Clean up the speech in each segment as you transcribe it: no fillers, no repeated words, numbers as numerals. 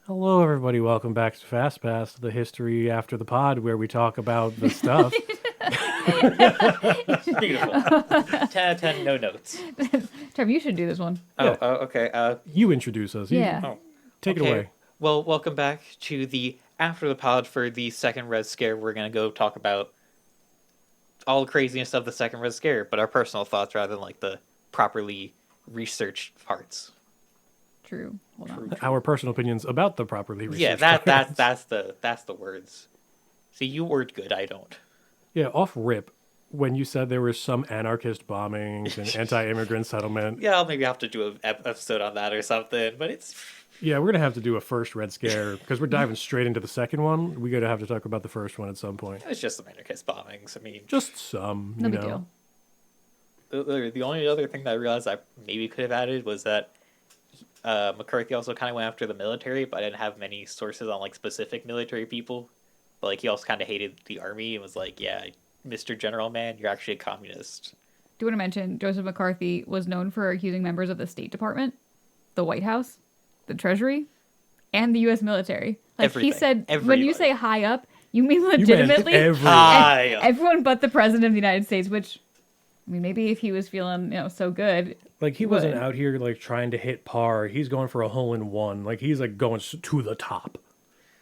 Hello, everybody. Welcome back to Fast Pass, the history after the pod, where we talk about the stuff. Beautiful. 10 out of 10, no notes. Trev, you should do this one. Yeah. Okay. You introduce us. Yeah. Oh, Take it okay. away. Well, welcome back to the after the pod for the second Red Scare. We're going to go talk about all the craziness of the second Red Scare, but our personal thoughts rather than like the properly researched parts. True. Hold on. Our personal opinions about the properly researched Yeah, facts. that's the words. See, you word good, I don't. Yeah, off rip, when you said there were some anarchist bombings and anti-immigrant settlement. Yeah, I'll maybe have to do an episode on that or something, but it's... Yeah, we're going to have to do a first Red Scare, because we're diving straight into the second one. We're going to have to talk about the first one at some point. It's just some anarchist bombings. I mean... Just some, No you big know. deal. The only other thing that I realized I maybe could have added was that McCarthy also kind of went after the military, but I didn't have many sources on like specific military people. But like he also kind of hated the army and was like, "Yeah, Mr. General Man, you're actually a communist." Do you want to mention Joseph McCarthy was known for accusing members of the State Department, the White House, the Treasury, and the U.S. military. Like Everything. he said, when Everybody. you say high up, you mean You meant legitimately High up. everyone but the President of the United States. Which, I mean, maybe if he was feeling so good, Like, he wasn't would. out here, like, trying to hit par. He's going for a hole-in-one. Like, he's, like, going to the top.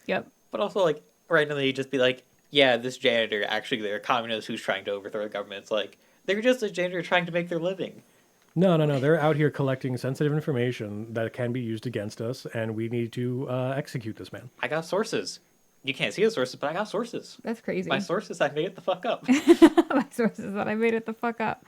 Yep. But also like randomly just be like, "Yeah, this janitor actually they're a communist who's trying to overthrow the government." It's like they're just a janitor trying to make their living. No. They're out here collecting sensitive information that can be used against us, and we need to execute this man. I got sources. You can't see the sources, but I got sources. That's crazy. My sources, I made it the fuck up. My sources that I made it the fuck up.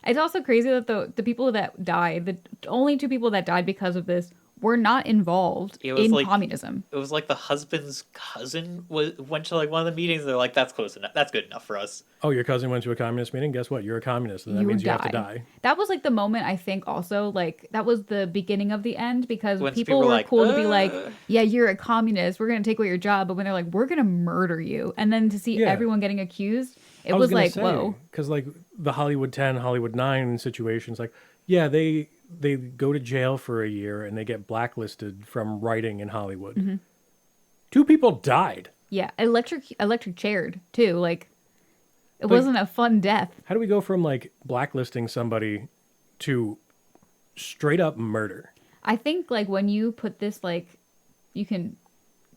It's also crazy that the people that died, the only two people that died because of this, were not involved It was in like- communism. It was like the husband's cousin went to like one of the meetings. They're like, "That's close enough. That's good enough for us." Oh, your cousin went to a communist meeting? Guess what? You're a communist, and that You means you die. have to die. That was like the moment I think also like that was the beginning of the end because Once people people were were like, cool to be like, yeah, you're a communist. We're gonna take away your job, but when they're like, we're gonna murder you, and then to see Yeah. everyone getting accused, it I was gonna like, say, whoa. Because, like, the Hollywood 10, Hollywood 9 situations, like, yeah, they go to jail for a year, and they get blacklisted from writing in Hollywood. Mm-hmm. 2 people died. Yeah, electric chaired too. Like, it wasn't a fun death. How do we go from, like, blacklisting somebody to straight up murder? I think like when you put this like, you can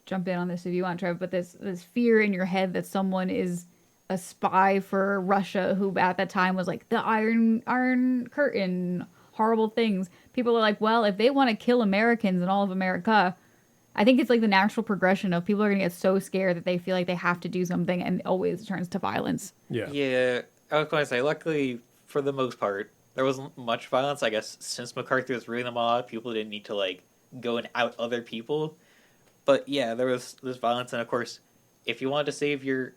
jump in on this if you want, Trev, but this fear in your head that someone is a spy for Russia who at that time was like the Iron Curtain, horrible things. People are like, well, if they want to kill Americans and all of America, I think it's like the natural progression of people are going to get so scared that they feel like they have to do something and it always turns to violence. Yeah. Yeah, I was going to say. Luckily, for the most part, there wasn't much violence. I guess since McCarthy was reading them all out, people didn't need to like go and out other people. But yeah, there was this violence, and of course, if you wanted to save your,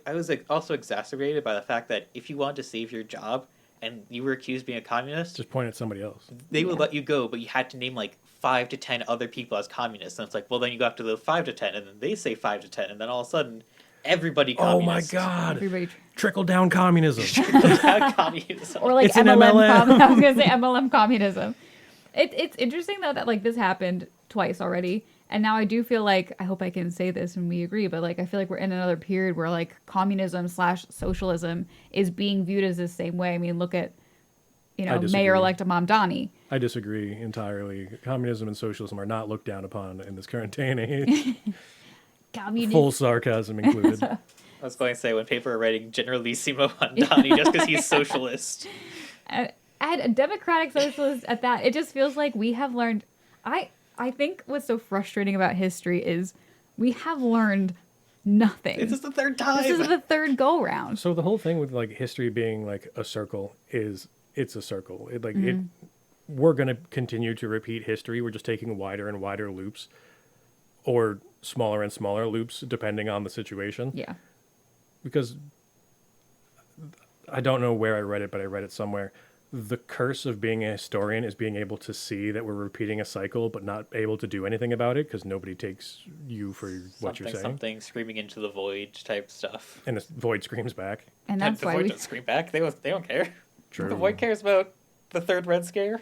I was like, also exacerbated by the fact that if you wanted to save your job and you were accused of being a communist, Just point at somebody else. they would Yeah. let you go, but you had to name like 5 to 10 other people as communists. And it's like, well, then you go after the 5 to 10, and then they say 5 to 10, and then all of a sudden, everybody Oh my communist. God. Everybody, Trickle down communism. Communism. or like It's an MLM. MLM. I was gonna say MLM communism. It's interesting though that like this happened twice already, and now I do feel like I hope I can say this and we agree, but like I feel like we're in another period where like communism/socialism is being viewed as the same way. I mean, look at I disagree. Mayor-elect Mamdani. I disagree entirely. Communism and socialism are not looked down upon in this current day and age. Full sarcasm included. I was going to say, when people are writing Generalissimo on Donnie just because he's socialist. And a democratic socialist at that. It just feels like we have learned. I think what's so frustrating about history is we have learned nothing. This is the third time. This is the third go round. So the whole thing with like history being like a circle is it's a circle. We're going to continue to repeat history. We're just taking wider and wider loops or smaller and smaller loops depending on the situation. Yeah. Because I don't know where I read it, but I read it somewhere. The curse of being a historian is being able to see that we're repeating a cycle, but not able to do anything about it because nobody takes you for what you're saying. Something screaming into the void type stuff. And the void screams back. And that's the why void we. doesn't scream back. They don't care. True. The void cares about the third Red Scare.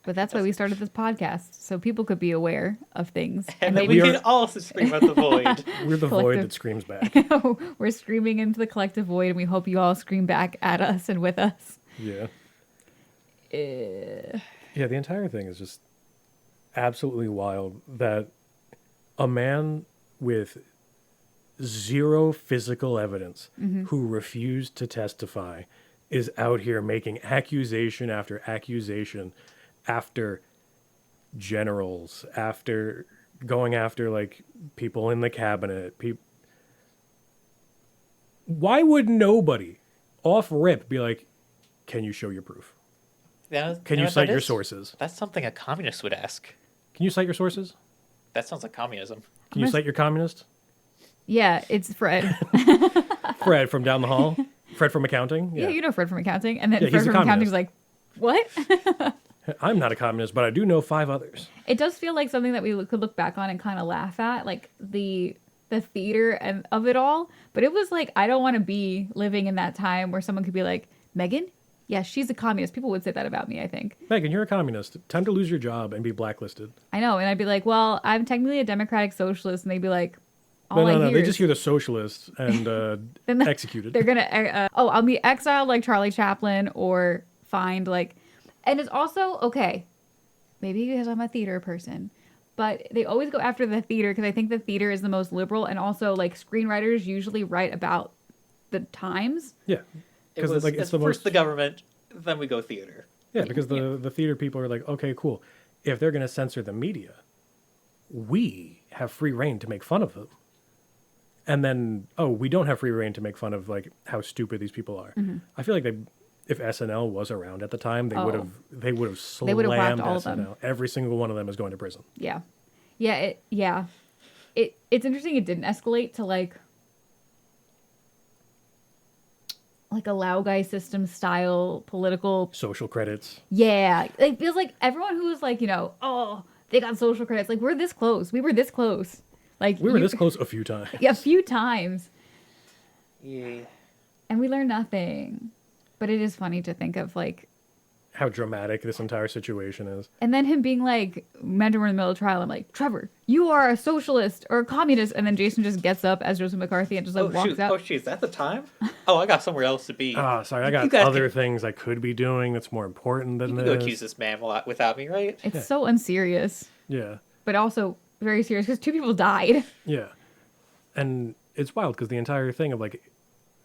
But that's why we started this podcast, so people could be aware of things. And then maybe we can also scream at the void. We're the void Collective. that screams back. we're screaming into the collective void, and we hope you all scream back at us and with us. Yeah. Uh, Yeah, the entire thing is just absolutely wild that a man with zero physical evidence who refused to testify is out here making accusation after accusation after generals, after going after like people in the cabinet. Why would nobody off rip be like, can you show your proof? Can you cite your sources? That's something a communist would ask. Can you cite your sources? That sounds like communism. Can you cite your communist? yeah, it's Fred. Fred from down the hall. Fred from accounting. Yeah, you know Fred from accounting. And then Yeah, Fred he's a from accounting's communist. like, what? I'm not a communist, but I do know 5 others. It does feel like something that we could look back on and kind of laugh at, like the theater and of it all. But it was like, I don't want to be living in that time where someone could be like, Megan? Yeah, she's a communist. People would say that about me, I think. Megan, you're a communist. Time to lose your job and be blacklisted. I know. And I'd be like, well, I'm technically a democratic socialist. And they'd be like, all I No. hear They is- just hear the socialists and Then executed. They're gonna I'll be exiled like Charlie Chaplin or fined like, and it's also okay, maybe because I'm a theater person, but they always go after the theater because I think the theater is the most liberal, and also like screenwriters usually write about the times. Yeah. It was like, it's first the government, then we go theater. Yeah, because the theater people are like, okay, cool. If they're going to censor the media, we have free reign to make fun of them. And then, we don't have free reign to make fun of like how stupid these people are. I feel like if SNL was around at the time, they would have slammed would've whacked all of SNL. them. Every single one of them is going to prison. Yeah, it's interesting. It didn't escalate to like a Laogai system style political. Social credits. Yeah, it feels like everyone who was like, oh, they got social credits. Like, we're this close. We were this close. Like, We were this close a few times. Yeah, a few times. Yeah. And we learned nothing. But it is funny to think of, like... How dramatic this entire situation is. And then him being like, imagine we're in the middle of trial. I'm like, Trevor, you are a socialist or a communist. And then Jason just gets up as Joseph McCarthy and just like walks out. Oh, shoot, is that the time? Oh, I got somewhere else to be. Sorry, I You got guys other things I could be doing that's more important than You can this. go accuse this man without me, right? It's so unserious. Yeah. But also very serious because 2 people died. Yeah. And it's wild because the entire thing of like,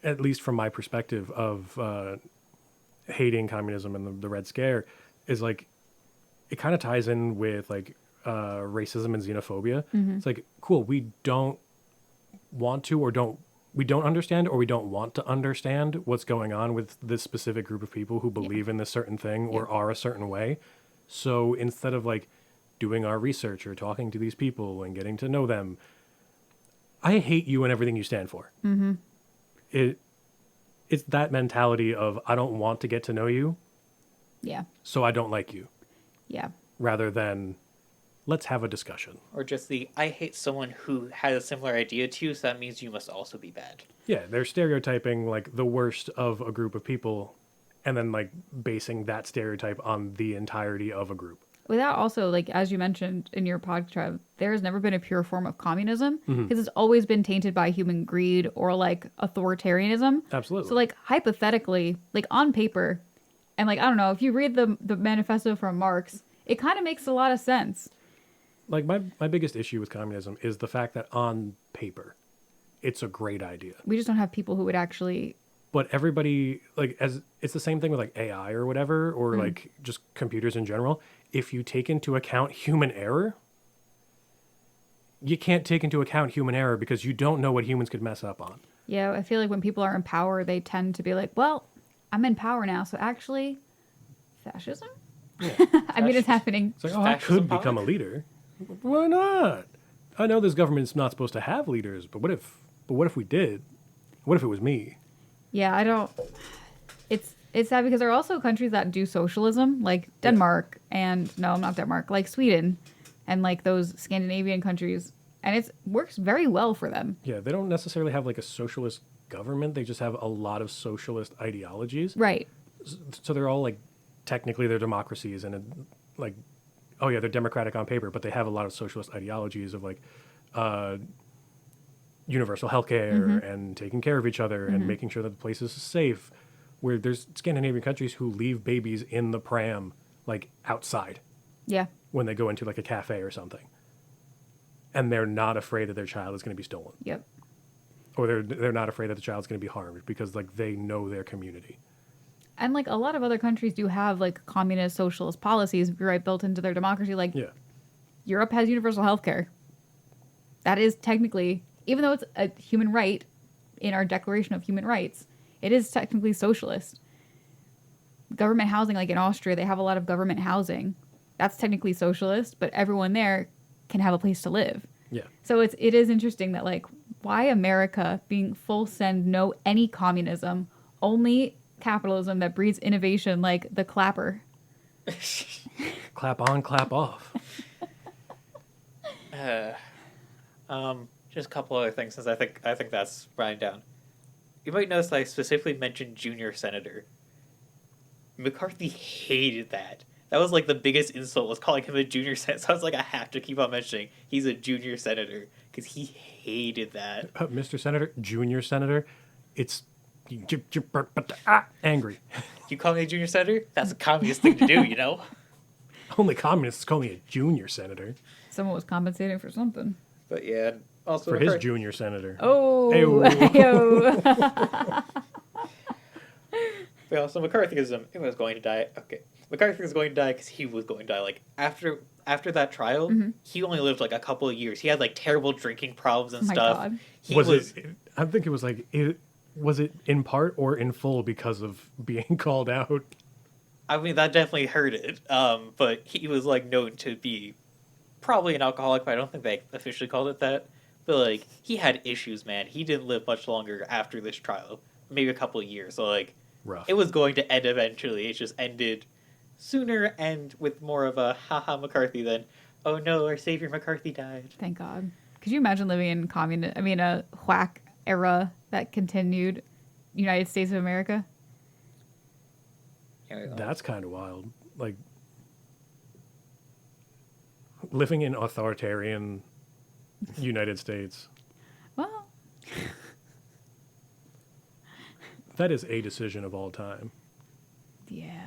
at least from my perspective of hating communism and the Red Scare is like, it kind of ties in with like racism and xenophobia. It's like, cool, we don't want to we don't understand or we don't want to understand what's going on with this specific group of people who believe in this certain thing or are a certain way. So instead of like doing our research or talking to these people and getting to know them, I hate you and everything you stand for. It's that mentality of I don't want to get to know you, Yeah. so I don't like you, Yeah. rather than let's have a discussion. Or just I hate someone who had a similar idea to you, so that means you must also be bad. Yeah, they're stereotyping like the worst of a group of people and then like basing that stereotype on the entirety of a group. Without also, like, as you mentioned in your podcast, there has never been a pure form of communism because it's always been tainted by human greed or, like, authoritarianism. Absolutely. So, like, hypothetically, like, on paper, and, like, I don't know, if you read the manifesto from Marx, it kind of makes a lot of sense. Like my biggest issue with communism is the fact that on paper, it's a great idea. We just don't have people who would actually... But everybody, like, as it's the same thing with like AI or whatever, or like just computers in general. If you take into account human error, you can't take into account human error because you don't know what humans could mess up on. Yeah, I feel like when people are in power, they tend to be like, well, I'm in power now, so actually, fascism? Yeah. I mean, it's happening. It's like, I Fascism could power? become a leader. Why not? I know this government's not supposed to have leaders, but what if we did? What if it was me? Yeah, I don't... It's sad because there are also countries that do socialism, like Denmark and... No, not Denmark. Like Sweden and like those Scandinavian countries. And it works very well for them. Yeah, they don't necessarily have like a socialist government. They just have a lot of socialist ideologies. Right. So they're all like, technically they're democracies and like, oh yeah, they're democratic on paper, but they have a lot of socialist ideologies of like universal healthcare and taking care of each other and making sure that the place is safe. Where there's Scandinavian countries who leave babies in the pram, like outside Yeah. when they go into like a cafe or something, and they're not afraid that their child is going to be stolen, Yep. or they're not afraid that the child's going to be harmed because like they know their community. And like a lot of other countries do have like communist socialist policies right built into their democracy. Like Yeah, Europe has universal health care. That is technically, even though it's a human right in our Declaration of Human Rights, it is technically socialist. Government housing, like in Austria, they have a lot of government housing. That's technically socialist, but everyone there can have a place to live. yeah. So it is interesting that like why America being full send no any communism, only capitalism that breeds innovation like the clapper. Clap on, clap off. Just a couple other things since I think that's writing down. You might notice that I specifically mentioned junior senator. McCarthy hated that. That was like the biggest insult was calling him a junior senator. So I was like, I have to keep on mentioning he's a junior senator because he hated that. Mr. Senator, Junior Senator, it's angry. You call me a junior senator? That's a communist thing to do, you know? Only communists call me a junior senator. Someone was compensating for something. But yeah, also For his junior senator. Oh, Ayo. ayo. But also McCarthyism, it was going to die. Okay, McCarthy was going to die because he was going to die. Like after that trial, he only lived like a couple of years. He had like terrible drinking problems and Oh my stuff. God. He Was it? I think it was like was it in part or in full because of being called out? I mean, that definitely hurt it. But he was like known to be probably an alcoholic, but I don't think they officially called it that. But like he had issues, man. He didn't live much longer after this trial, maybe a couple of years. So like. Rough. It was going to end eventually. It just ended sooner and with more of a haha McCarthy than, oh no, our savior McCarthy died. Thank God. Could you imagine living in a whack era that continued United States of America? That's kind of wild. Like living in authoritarian United States. Well, That is a decision of all time. yeah.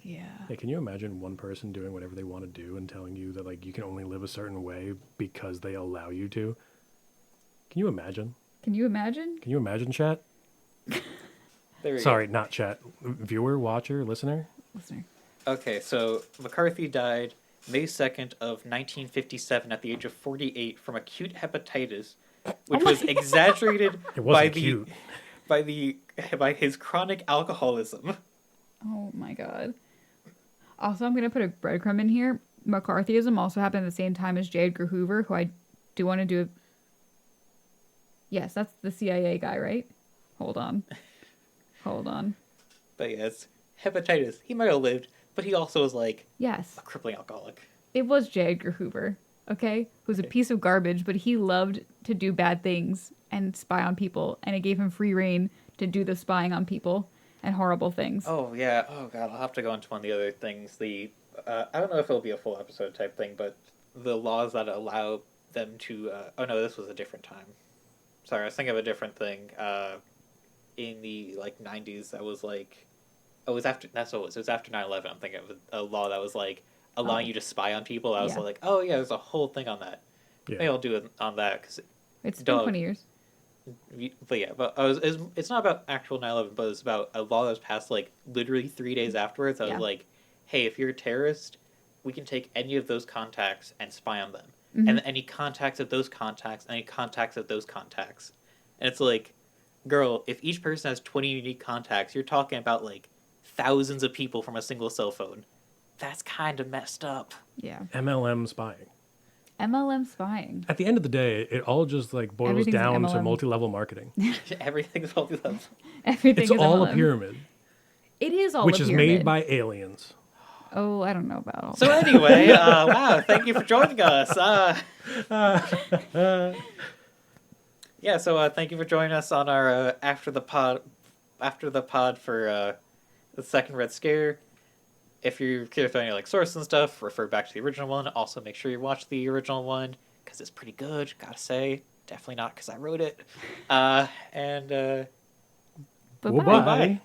Yeah. Hey, can you imagine one person doing whatever they want to do and telling you that like you can only live a certain way because they allow you to? Can you imagine? Can you imagine? Can you imagine, chat? There we Sorry, not chat. Viewer, watcher, listener. Listener. go. Okay, so McCarthy died May 2nd of 1957 at the age of 48 from acute hepatitis, which was exaggerated It by wasn't cute. by his chronic alcoholism. Oh my God. Also, I'm going to put a breadcrumb in here. McCarthyism also happened at the same time as J. Edgar Hoover, who I do want to do. Yes, that's the CIA guy, right? Hold on. But yeah, it's hepatitis. He might have lived, but he also was like Yes, a crippling alcoholic. it was J. Edgar Hoover, okay? Who's a piece of garbage, but he loved to do bad things and spy on people, and it gave him free reign to do the spying on people and horrible things. Oh yeah. Oh god, I'll have to go into one of the other things. I don't know if it'll be a full episode type thing, but the laws that allow them to. Oh no, this was a different time. Sorry, I was thinking of a different thing. In the like 90s, that was like, oh, it was after. That's what it was. It was after 9/11. I'm thinking of a law that was like allowing you to spy on people. I was Yeah. like, oh yeah, there's a whole thing on that. Yeah. Maybe I'll do it on that because. It's been Dog. 20 years. But yeah, but it's not about actual 9/11, but it's about a law that was passed like literally 3 days afterwards. I was Yeah. like, hey, if you're a terrorist, we can take any of those contacts and spy on them. Mhm. And any contacts of those contacts, any contacts of those contacts. And it's like, girl, if each person has 20 unique contacts, you're talking about like thousands of people from a single cell phone. That's kind of messed up. Yeah. MLM spying. MLM spying. At the end of the day, it all just like boils Everything's an down to MLM. multi-level marketing. Everything's all level. Everything It's is all MLM. a pyramid, It is all which a is pyramid. made by aliens. Oh, I don't know about all So that. anyway, wow, thank you for joining us. Yeah, so thank you for joining us on our after the pod for the second Red Scare. if you're curious about any like sources and stuff, refer back to the original one. Also, make sure you watch the original one because it's pretty good. Gotta say, definitely not because I wrote it. And Bye-bye. Well, bye. bye.